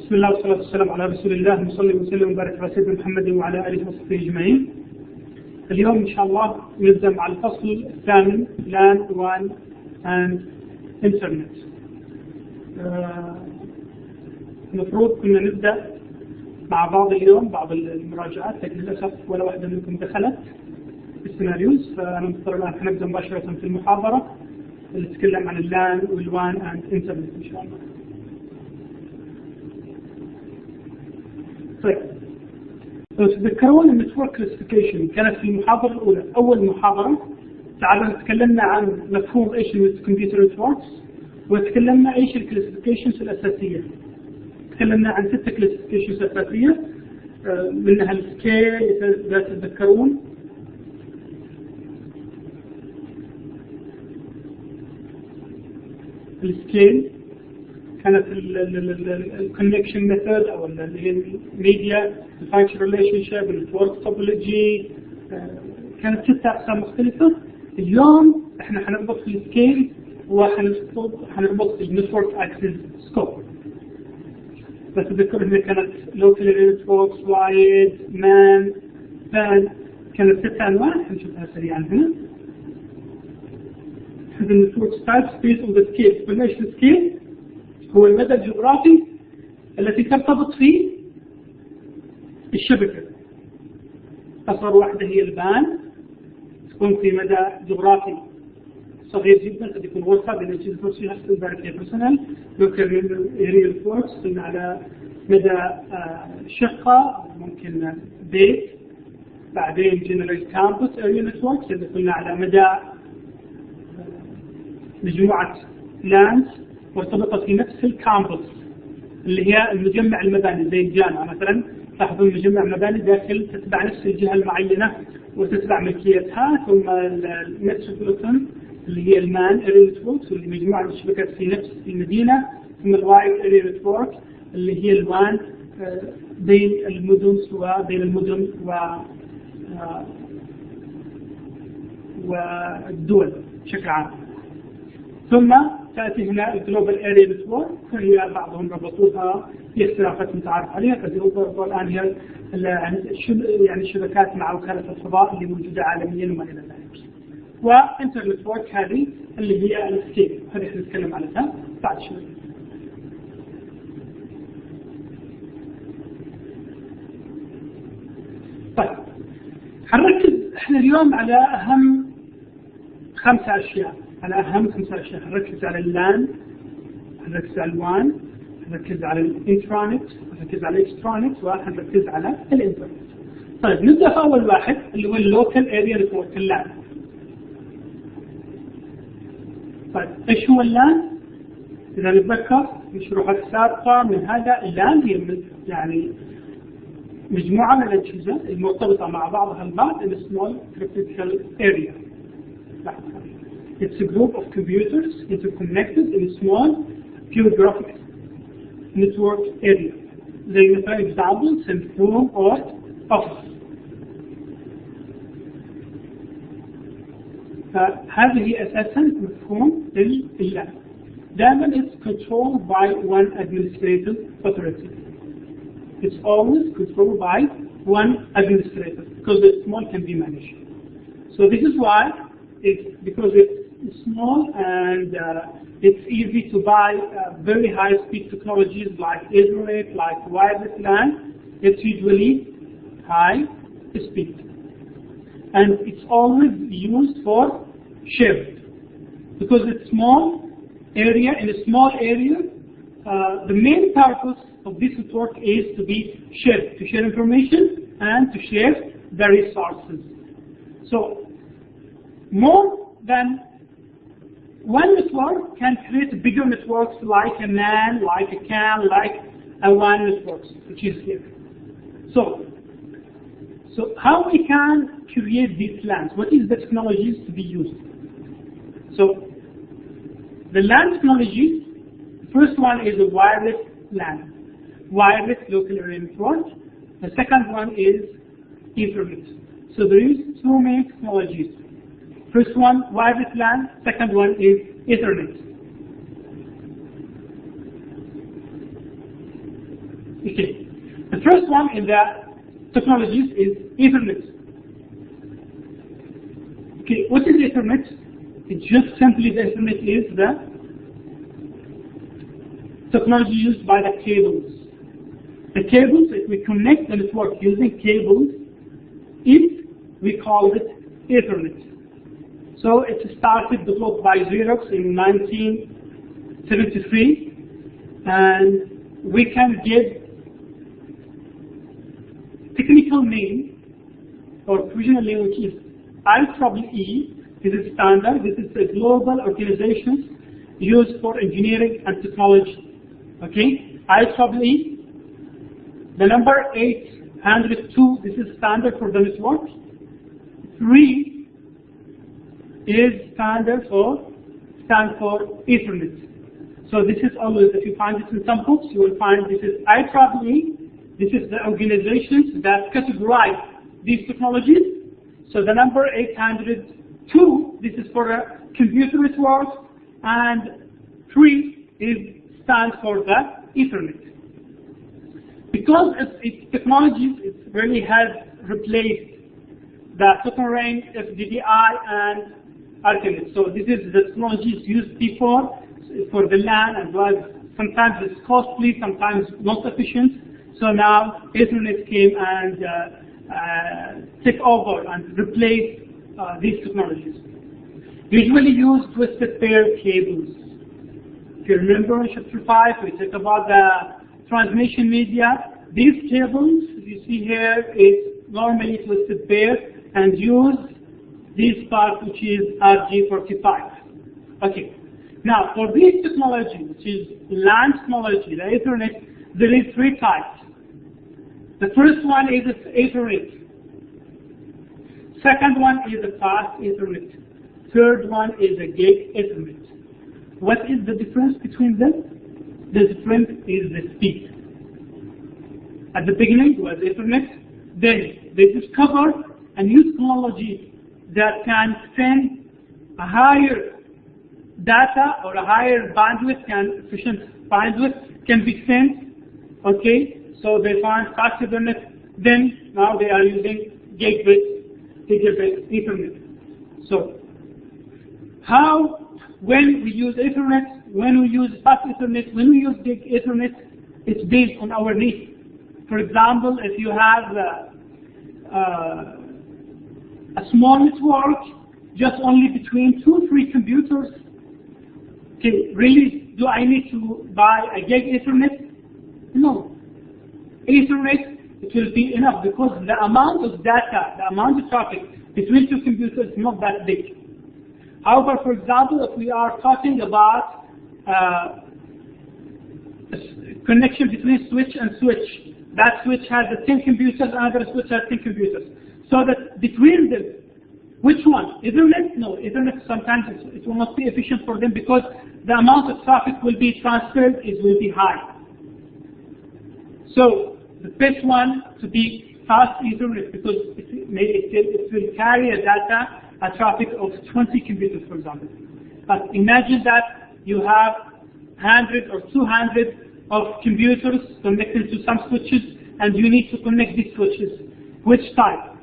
بسم الله والصلاة والسلام على رسول الله، نصلي ونسلم ونبارك على سيدنا محمد وعلى آله وصحبه أجمعين. اليوم إن شاء الله نبدأ مع الفصل الثامن LAN WAN and Internet. المفروض كنا نبدأ مع بعض اليوم بعض المراجعات، لكن للأسف ولا واحدة منكم دخلت السيناريوز، فأنا مضطر الآن حنبدأ مباشرة في المحاضرة اللي تتكلم عن اللان والوان and Internet إن شاء الله. طيب، لو تتذكرون النتورك كلاسيفيكيشن كانت في المحاضرة الأولى، أول محاضرة تكلمنا عن مفهوم إيش الكمبيوتر نتوركس، وتكلمنا إيش الكلاسيفيكيشنز الأساسية. تكلمنا عن 6 كلاسيفيكيشنز أساسية، منها السكيل إذا تتذكرون، السكيل كانت الكونكشن ميثود او اللي هي الميديا، الفانكشن ريليشن شيب، النتورك توبولوجي، كانت 6 اقسام مختلفه. اليوم احنا حنربط في السكيل وحنربط في النتورك اكسس سكوب. بس تذكروا هنا كانت لوكال نتوركس، وايد، مان، فان، كانت 6 انواع حنشوفها سريعا هنا. هذا النتورك تايبس بيز اون ذا سكيل. قلنا ايش السكيل؟ هو المدى الجغرافي التي ترتبط فيه الشبكة. أصغر واحدة هي البان، تكون في مدى جغرافي صغير جدا، قد يكون غرفة بين الجزء بيرسونال. لوكال اريا نتوركس قلنا على مدى شقة، ممكن بيت. بعدين جنرال كامبس اريا نتوركس إذا قلنا على مدى مجموعة لانز مرتبطة في نفس الكامبس اللي هي المجمع المباني زي الجامعة مثلا. تلاحظون مجمع مباني داخل تتبع نفس الجهة المعينة وتتبع ملكيتها، ثم المتروبوليتان اللي هي المان اريا نتوركس اللي مجموعة الشبكات في نفس المدينة، ثم الوايد اريا نتورك اللي هي الوان بين المدن، سواء بين المدن والدول بشكل عام. ثم تأتي هنا الجلوبال اريا نتورك، وهي بعضهم ربطوها في اختلافات متعارف عليها، قد يربطوا الآن هي يعني الشبكات مع وكالة الفضاء اللي موجودة عالميا وما إلى ذلك. وانتر نتورك هذه اللي هي السكيل، هذه حنتكلم عنها بعد شوي. طيب، حنركز احنا اليوم على أهم 5 أشياء. هنركز على اللان، هنركز على الوان، هنركز على الانترانت، هنركز على الاكسترانت، وهنركز على الانترنت. طيب، نبدأ في أول واحد اللي هو اللوكال اريا نتورك، اللان. طيب، ايش هو اللان؟ إذا نتذكر في الشروحات السابقة من هذا، اللان هي يعني مجموعة من الأجهزة المرتبطة مع بعضها البعض in a small critical area. It's a group of computers interconnected in a small geographic network area. زي مثلا examples in room or office. فهذه أساسا مفهوم اللان. دائما it's controlled by one administrative authority. It's always controlled by one administrator because the small can be managed. So this is why because it's small and it's easy to buy very high-speed technologies like Ethernet, like wireless LAN. It's usually high speed, and it's always used for sharing because it's small area. In a small area, the main purpose of this network is to be shared, to share information and to share the resources. So more than one network can create bigger networks like a LAN, like a CAN, like a WAN networks, which is here. So how we can create these LANs? What is the technologies to be used? So the LAN technologies, the first one is a wireless LAN, wireless local area network. The second one is Ethernet. So there is 2 main technologies. First one, wireless LAN. Second one is Ethernet. Okay. The first one in the technologies is Ethernet. Okay, what is Ethernet? It's just simply the Ethernet is the technology used by the cables. The cables, if we connect the network using cables, we call it Ethernet. So it started developed by Xerox in 1973, and we can give technical name or provisional name, which is IEEE. This is standard. This is a global organization used for engineering and technology. Okay, IEEE. The number 802. This is standard for the network. 3 is stands for Ethernet. So this is always, if you find this in some books, you will find this is IEEE. This is the organizations that categorize these technologies. So the number 802, this is for a computer network, and 3 stands for the Ethernet. Because its technologies, it really has replaced the token range, FDDI, and Ethernet. So this is the technologies used before for the LAN, and was sometimes it's costly, sometimes not efficient. So now Ethernet came and took over and replaced these technologies. Usually used twisted pair cables. If you remember in Chapter 5, we talked about the transmission media. These cables you see here is normally twisted pair and use this part, which is RG45. Okay. Now for this technology, which is LAN technology, the Ethernet, there is 3 types. The first one is Ethernet. Second one is a fast Ethernet. Third one is a gig Ethernet. What is the difference between them? The difference is the speed. At the beginning was Ethernet, then they discovered a new technology that can send a higher data or a higher bandwidth, efficient bandwidth can be sent. Okay, so they found fast Ethernet. Then now they are using gigabit Ethernet. So when we use Ethernet, when we use fast Ethernet, when we use gig Ethernet, it's based on our needs. For example, if you have a small network, just only between 2-3 computers, okay, really, do I need to buy a gig Ethernet? No. Ethernet, it will be enough because the amount of data, the amount of traffic between 2 computers is not that big. However, for example, if we are talking about a connection between switch and switch, that switch has 10 computers, another switch has 10 computers. So that between them, which one? Ethernet? No, Ethernet sometimes it will not be efficient for them because the amount of traffic will be transferred will be high. So the best one to be fast Ethernet because it will carry a traffic of 20 computers, for example. But imagine that you have 100 or 200 of computers connected to some switches, and you need to connect these switches. Which type?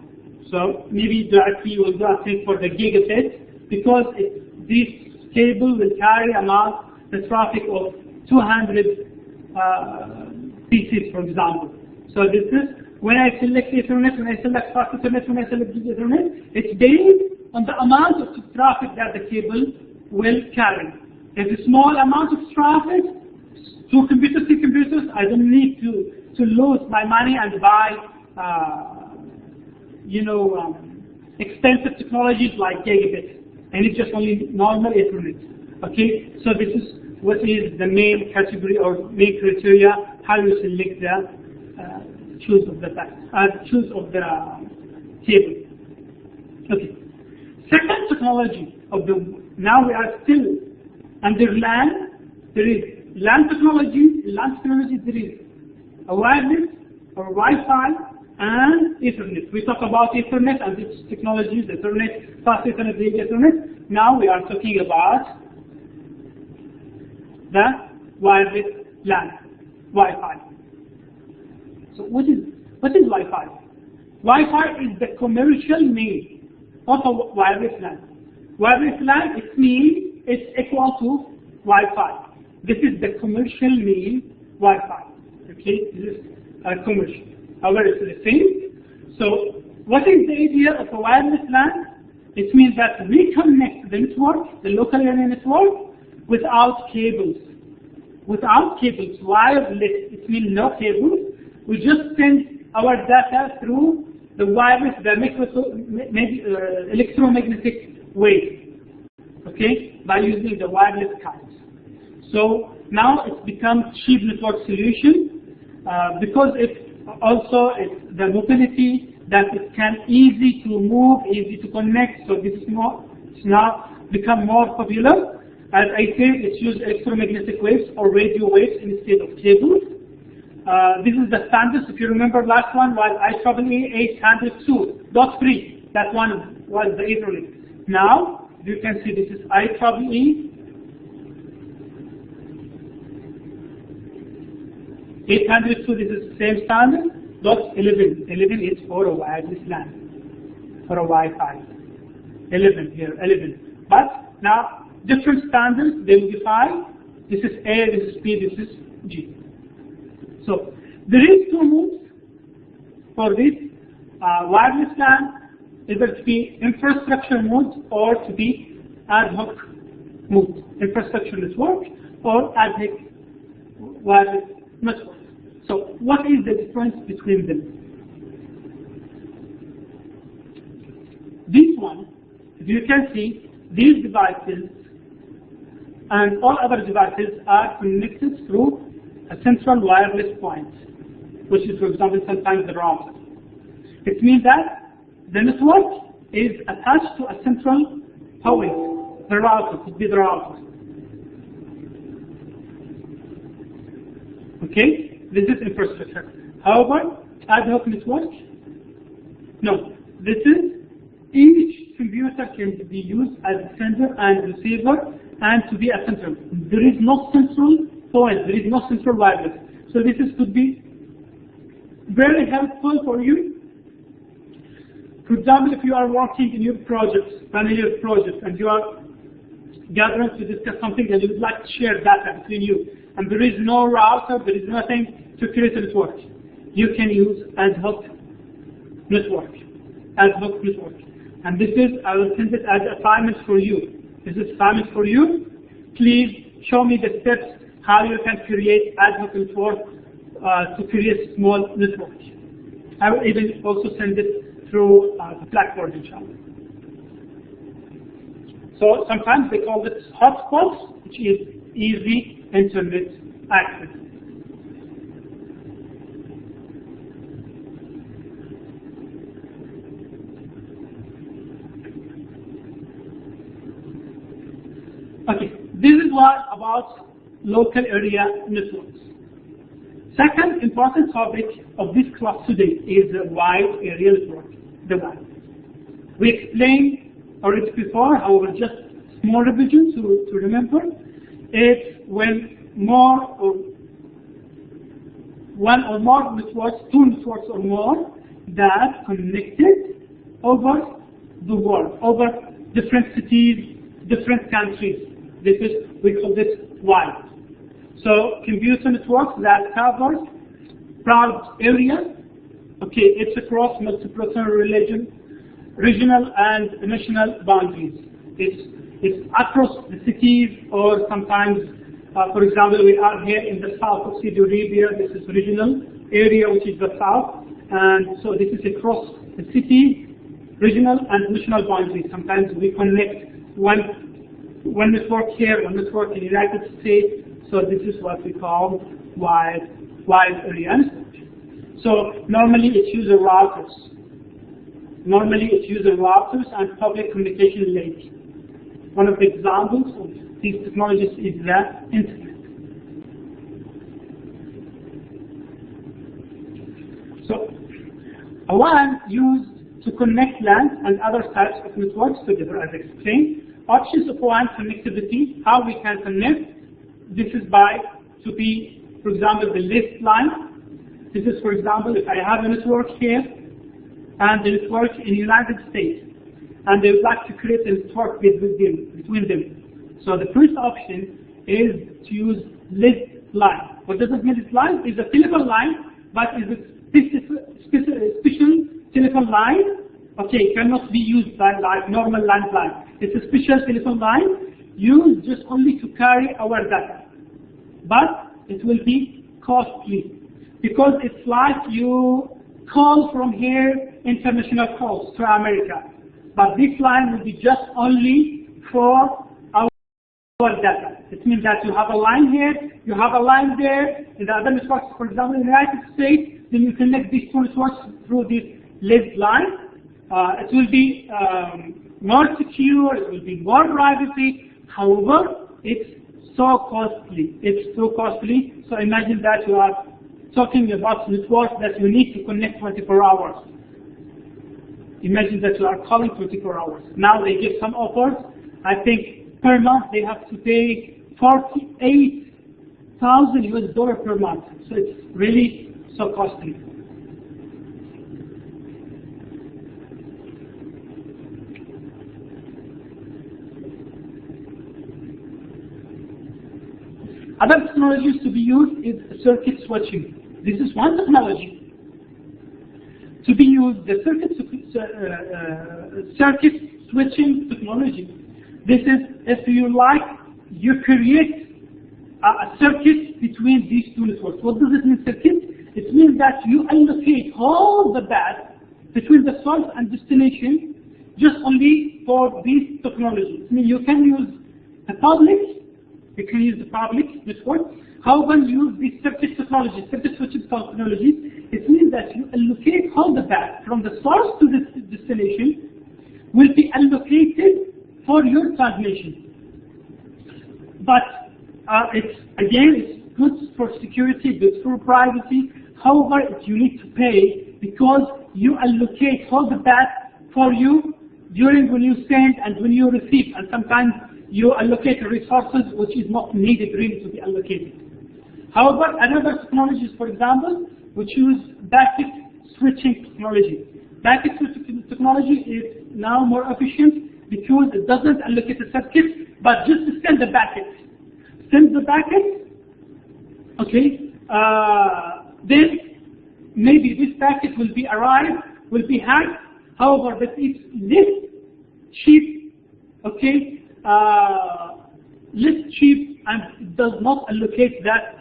So maybe directly you will go for the gigabit because this cable will carry the traffic of 200 pieces, for example. So this is when I select Ethernet, when I select fast Ethernet, when I select gig Ethernet, it's based on the amount of traffic that the cable will carry. If a small amount of traffic, 2 computers, 3 computers, I don't need to lose my money and buy expensive technologies like gigabit. I need just only normal Ethernet. Okay, so this is what is the main category or main criteria how you select the choose of the cable. Okay. Second technology now we are still under LAN. There is LAN technology. LAN technology, there is a wireless or Wi-Fi and Ethernet. We talk about Ethernet and its technologies, Ethernet, fast Ethernet, gig Ethernet. Now we are talking about the wireless LAN, Wi-Fi. So what is Wi-Fi? Wi-Fi is the commercial name of a wireless LAN. Wireless LAN, it means it's equal to Wi-Fi. This is the commercial name Wi-Fi. Okay, this is commercial. However, it's the same. So what is the idea of a wireless LAN? It means that we connect the network, the local area network, without cables. Without cables, wireless, it means no cables. We just send our data through the wireless, electromagnetic wave, okay, by using the wireless cards. So now it's become cheap network solution because it's the mobility that it can easy to move, easy to connect. So this is it's now become more popular. As I said, it's used electromagnetic waves or radio waves instead of cables. This is the standards. If you remember, last one was IEEE 802.3. That one was the Ethernet. Now you can see this is IEEE 802. This is the same standard. .11. 11 is for a wireless LAN, for a Wi-Fi. 11 here, 11. But now different standards they will define. This is A, this is B, this is G. So there is two modes for this wireless LAN, either to be infrastructure mode or to be ad hoc mode, infrastructure network or ad hoc wireless network. So what is the difference between them? This one, if you can see, these devices and all other devices are connected through a central wireless point, which is, for example, sometimes the router. It means that the network is attached to a central point, the router, could be the router. Okay? This is infrastructure. However, ad hoc network, no. This is each computer can be used as a sender and receiver and to be a central. There is no central point, there is no central wireless. So this could be very helpful for you. For example, if you are working in your project, running your project, and you are gathering to discuss something and you would like to share data between you, and there is no router, there is nothing to create a network, you can use ad hoc network. Ad hoc network. And this is, I will send it as assignment for you. This is assignment for you. Please show me the steps how you can create ad hoc network to create small network. I will even also send it through the Blackboard, inshallah. So sometimes they call it hotspots, which is easy internet access. Okay, this is what about local area networks. Second important topic of this class today is the wide area network, the WAN. We explained already before, however, just small revision to remember. It's when one or more networks, two networks or more, that connected over the world, over different cities, different countries. We call this wide. So computer networks that covers broad areas. Okay, it's across multiple regional and national boundaries. It's across the cities, or sometimes, for example, we are here in the south of Saudi Arabia. This is regional area, which is the south, and so this is across the city, regional and national boundaries. Sometimes we connect one network here, one network in the United States. So this is what we call wide area network. So normally it uses routers. And public communication link. One of the examples of these technologies is the Internet. So a WAN used to connect LAN and other types of networks together, as explained. Options of WAN connectivity, how we can connect. This is for example, the list line. This is, for example, if I have a network here, and the network in the United States, and they would like to create a network between them. So the first option is to use lead line. What does it mean, lead line? It's a telephone line, but it's a special telephone line. Okay, cannot be used like normal landline. It's a special telephone line used just only to carry our data. But it will be costly, because it's like you call from here international calls to America. But this line will be just only for our data. It means that you have a line here, you have a line there, in the other networks, for example, in the United States, then you connect these two networks through this lead line. It will be more secure, it will be more privacy. However, it's so costly. It's so costly. So imagine that you are talking about networks that you need to connect 24 hours. Imagine that you are calling 24 hours. Now they give some offers. I think per month they have to pay $48,000 US per month. So it's really so costly. Other technologies to be used is circuit switching. This is one technology to be used, the circuit switching technology. This is, if you like, you create a circuit between these two networks. What does it mean, circuit? It means that you allocate all the path between the source and destination just only for these technologies. I mean, you can use the public. You can use the public network. However, you use this circuit technology, circuit switching technology, it means that you allocate all the path from the source to the destination will be allocated for your transmission. But it's good for security, good for privacy. However, you need to pay because you allocate all the path for you during when you send and when you receive, and sometimes you allocate resources which is not needed really to be allocated. However, another technologies, for example, which use packet switching technology. Packet switching technology is now more efficient because it doesn't allocate a circuit, but just to send the packet. Send the packet, okay, then maybe this packet will be arrived, will be hacked. However, but it's less cheap, okay, less cheap, and it does not allocate that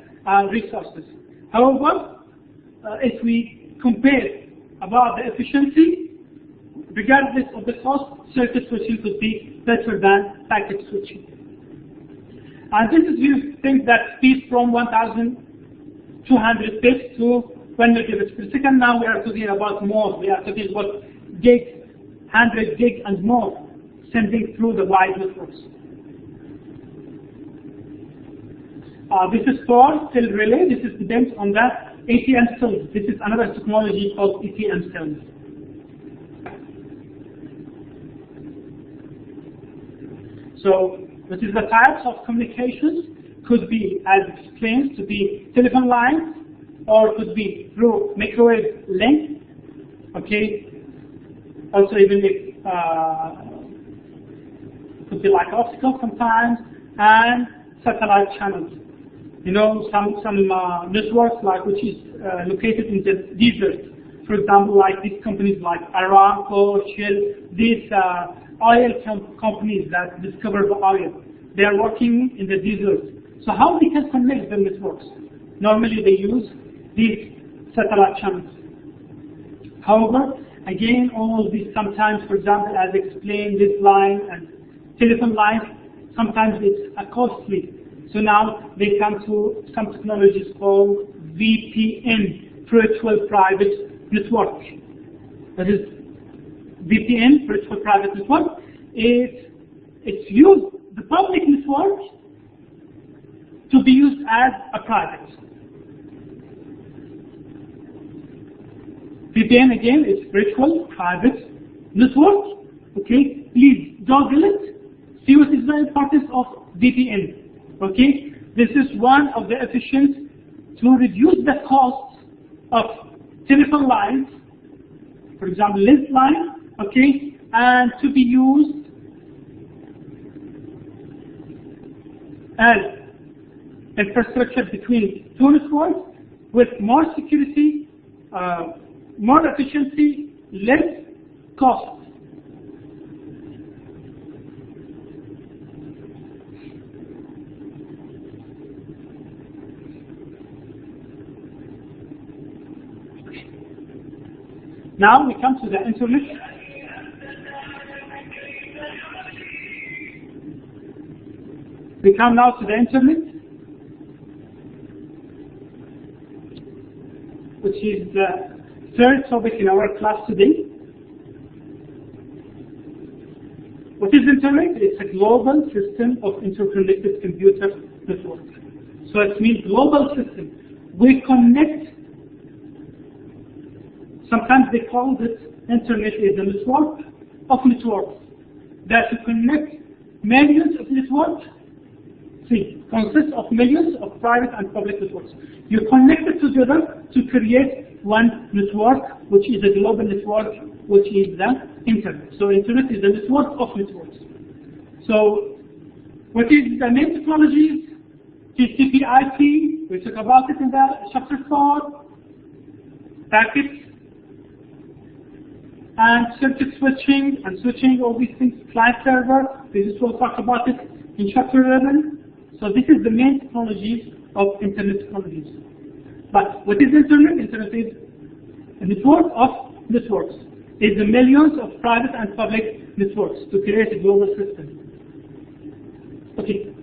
resources. However, if we compare about the efficiency, regardless of the cost, circuit switching could be better than packet switching. And this is you think that speed from 1,200 bits to 1 megabits per second. Now we are talking about more. We are talking about gigs, 100 gig and more, sending through the wide networks. This is for cell relay. This is depends on that ATM cells. This is another technology called ATM cells. So this is the types of communications. Could be, as explained, to be telephone lines, or could be through microwave link. Okay. Also, even if could be like optical sometimes, and satellite channels. You know, some networks like which is located in the desert. For example, like these companies like Aramco, Shell, these oil companies that discover the oil. They are working in the desert. So how they can connect the networks? Normally they use these satellite channels. However, again, all these sometimes, for example, as explained, this line and telephone lines, sometimes it's costly. So now they come to some technologies called VPN, Virtual Private Network. That is VPN, Virtual Private Network. It's used, the public network, to be used as a private. VPN again is Virtual Private Network. Okay, please Google it. See what is the importance of VPN. Okay, this is one of the efficient to reduce the cost of telephone lines, for example, link line, okay, and to be used as infrastructure between two networks with more security, more efficiency, less cost. Now we come to the internet. We come now to the internet, which is the third topic in our class today. What is internet? It's a global system of interconnected computer networks. So it means global system. We connect. Sometimes they call this internet is a network of networks that connect millions of networks. See, consists of millions of private and public networks. You connect it together to create one network, which is a global network, which is the internet. So internet is a network of networks. So what is the main technologies? TCP/IP. We talk about it in the chapter 4. Packets. And circuit switching and switching, all these things, client server, this will talk about it in chapter 11. So this is the main technologies of internet technologies. But what is internet? Internet is a network of networks. It's the millions of private and public networks to create a global system. Okay.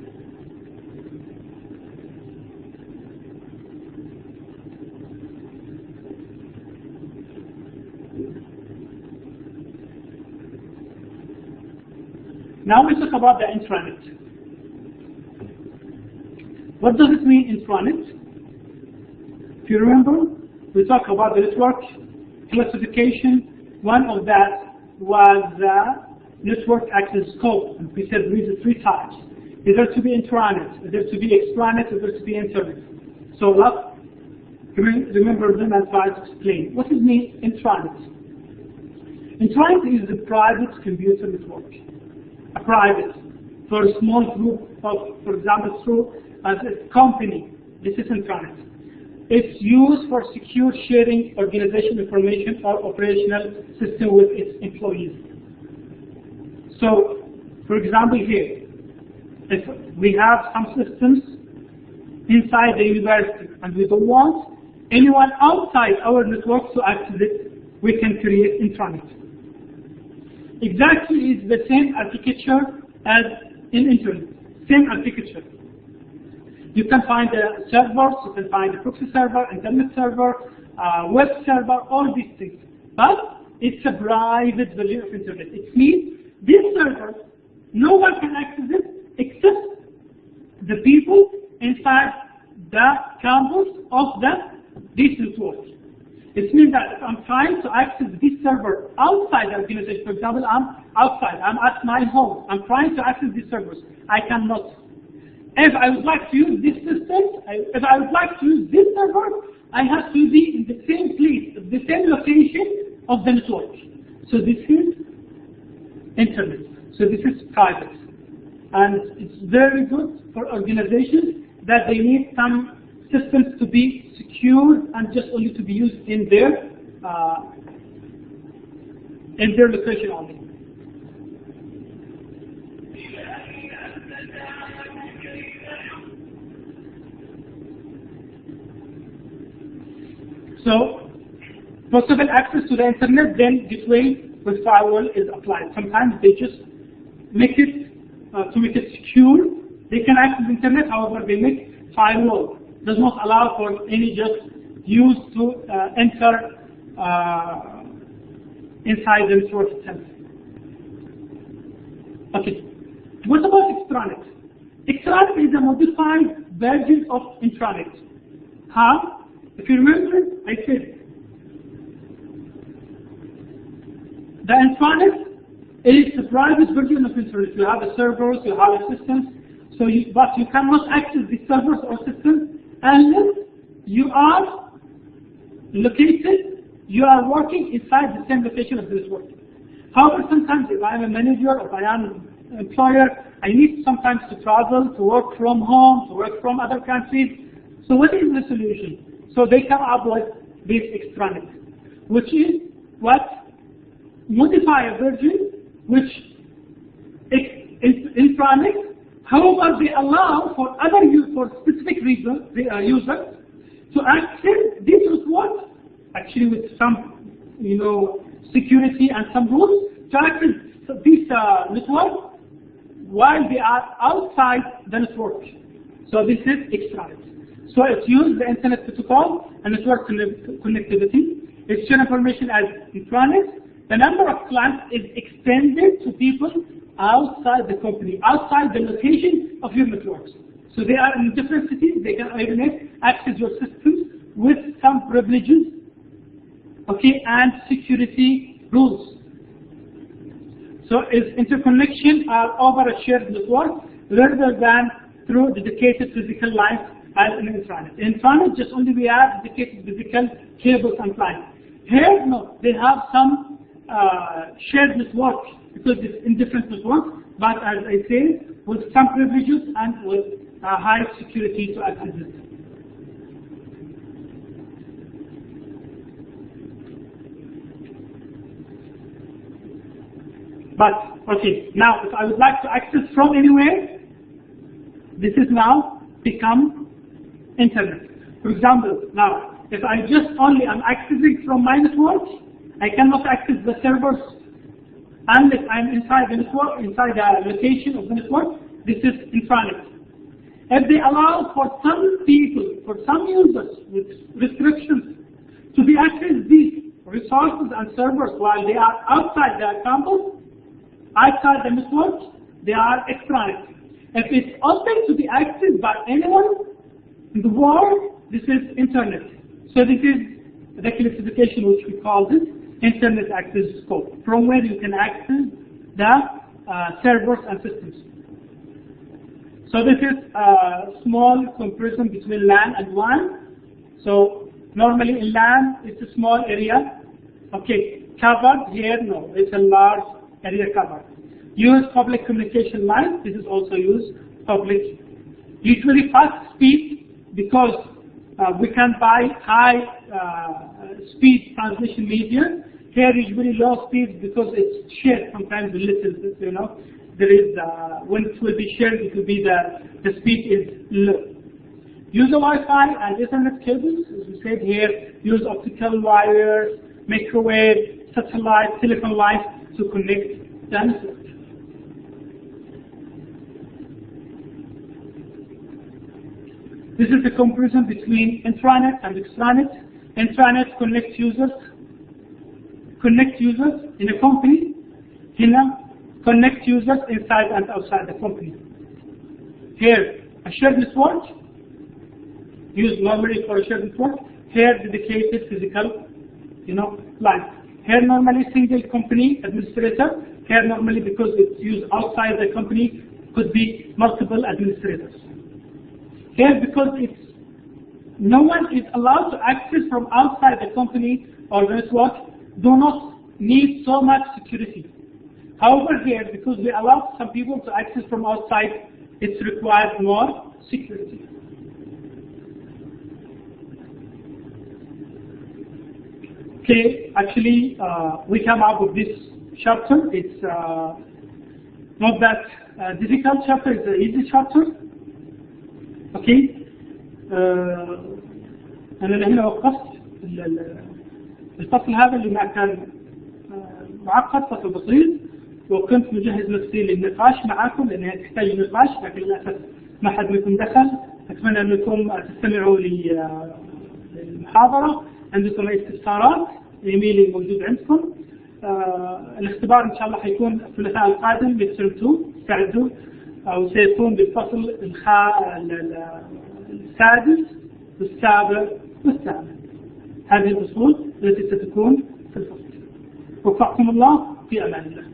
Now we talk about the intranet. What does it mean, intranet? If you remember, we talked about the network classification. One of that was the network access scope. And we said these are three types. Either to be intranet, either to be extranet, either to be internet. So let's remember them and try to explain. What does it mean, intranet? Intranet is the private computer network. A private, for a small group of, for example, through a company. This is intranet. It's used for secure sharing organization information or operational system with its employees. So, for example, here, if we have some systems inside the university and we don't want anyone outside our network to access it, we can create intranet. Exactly is the same architecture as in internet, same architecture. You can find the servers, you can find the proxy server, internet server, web server, all these things. But it's a private version of internet. It means this server, no one can access it except the people inside the campus of this network. It means that if I'm trying to access this server outside the organization, for example, I'm outside, I'm at my home, I'm trying to access these servers, I cannot. If I would like to use this system, if I would like to use this server, I have to be in the same place, the same location of the network. So this is internet. So this is private. And it's very good for organizations that they need some systems to be secure and just only to be used in their location only. So, possible access to the internet, then gateway with firewall is applied. Sometimes they just make it to make it secure. They can access the internet, however, they make firewall. Does not allow for any just use to enter inside the network itself. Okay. What about extranet? Extranet is a modified version of intranet. How? If you remember, I said the intranet is the private version of internet. You have the servers, you have the systems, but you cannot access the servers or systems unless you located, you are working inside the same location of the network. However, sometimes if I'm a manager or I am an employer, I need sometimes to travel, to work from home, to work from other countries. So what is the solution? So they come up with this extranet, which is what modify a version which is intranet. However, they allow for for specific reasons, users to access this network, actually with some, security and some rules, to access this network while they are outside the network. So this is extranet. So it uses the internet protocol and network connectivity. It shares information as intranet. The number of clients is extended to people outside the company, outside the location of your networks. So they are in different cities. They can even access your systems with some privileges, and security rules. So its interconnection are over a shared network rather than through dedicated physical lines as in intranet. In intranet, just only we have dedicated physical cables and lines. Here, no, they have some shared network because it's in different networks, but as I say, with some privileges and with high security to access it. But, now if I would like to access from anywhere, this is now become internet. For example, now, if I just only am accessing from my network, I cannot access the servers unless I'm inside the network, inside the location of the network. This is intranet. If they allow for some people, for some users with restrictions to be access these resources and servers while they are outside their campus, outside the network, they are extranet. If it's open to be accessed by anyone in the world, this is internet. So this is the classification which we call this internet access scope, from where you can access the servers and systems. So this is a small comparison between LAN and WAN. So normally in LAN, it's a small area. Covered here, no, it's a large area covered. Use public communication lines. This is also used public. Usually fast speed because we can buy high speed transmission media. Here usually low speed because it's shared sometimes a little, there is, when it will be shared, it will be the speed is low. Use the Wi-Fi and Ethernet cables, as we said here, use optical wires, microwave, satellite, telephone lines to connect the network. This is the comparison between intranet and extranet. Intranet connects users in a company. Connect users inside and outside the company. Here, a shared network, used normally for a shared network. Here, dedicated physical, line. Here, normally single company administrator. Here, normally because it's used outside the company, could be multiple administrators. Here, because no one is allowed to access from outside the company or the network, do not need so much security. However, here, because we allow some people to access from outside, it requires more security. Actually, we come up with this chapter. It's not that difficult chapter, it's an easy chapter. أنا هنا وقفت الفصل هذا اللي كان معقد، فصل بسيط، وكنت مجهز نفسي للنقاش معكم لأنها تحتاج نقاش، لكن للأسف ما حد منكم دخل. أتمنى أنكم تستمعوا للمحاضرة. عندكم أي استفسارات إيميلي موجود عندكم. الاختبار إن شاء الله حيكون الثلاثاء القادم بالترم 2. استعدوا، أو سيكون بالفصل السادس والسابع والثامن. هذه الفصول التي ستكون في الفصل. وفقكم الله، في أمان الله.